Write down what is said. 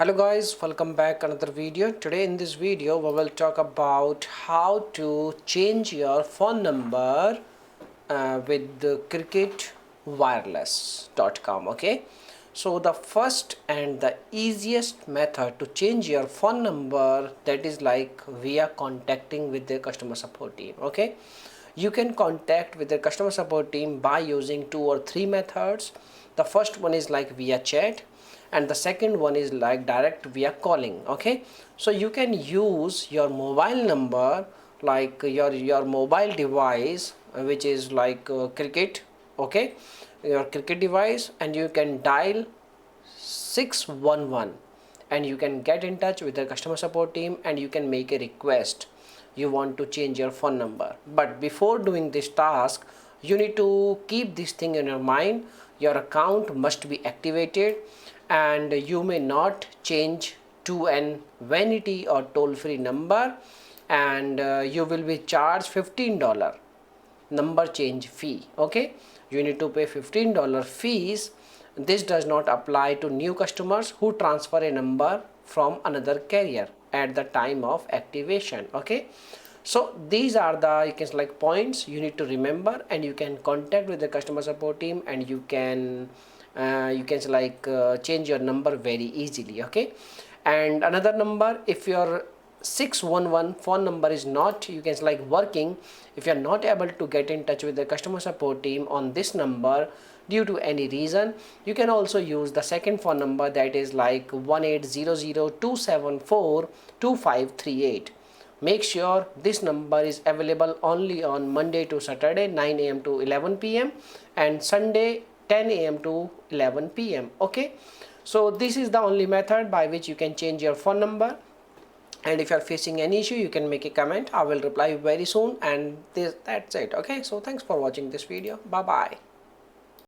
Hello guys, welcome back another video. Today in this video we will talk about how to change your phone number with the cricketwireless.com. Okay, so the first and the easiest method to change your phone number, that is like via contacting with the customer support team. Okay, you can contact with the customer support team by using 2 or 3 methods. The first one is like via chat, and the second one is like direct via calling. Okay, so you can use your mobile number, like your mobile device, which is like cricket. Okay, your cricket device, and you can dial 611 and you can get in touch with the customer support team and you can make a request you want to change your phone number. But before doing this task, you need to keep this thing in your mind. Your account must be activated and you may not change to an vanity or toll-free number, and you will be charged $15 number change fee. Okay, you need to pay $15 fees. This does not apply to new customers who transfer a number from another carrier at the time of activation. Okay, so these are the, you can say, like points you need to remember, and you can contact with the customer support team and you can say like change your number very easily. Okay, and another number, if your 611 phone number is not, you can say like working, if you are not able to get in touch with the customer support team on this number due to any reason, you can also use the second phone number, that is like 1800-274-2538. Make sure this number is available only on Monday to Saturday 9 a.m. to 11 p.m. and Sunday 10 a.m. to 11 p.m. Okay, so this is the only method by which you can change your phone number. And if you are facing any issue, you can make a comment. I will reply very soon, and that's it. Okay, so thanks for watching this video. Bye bye.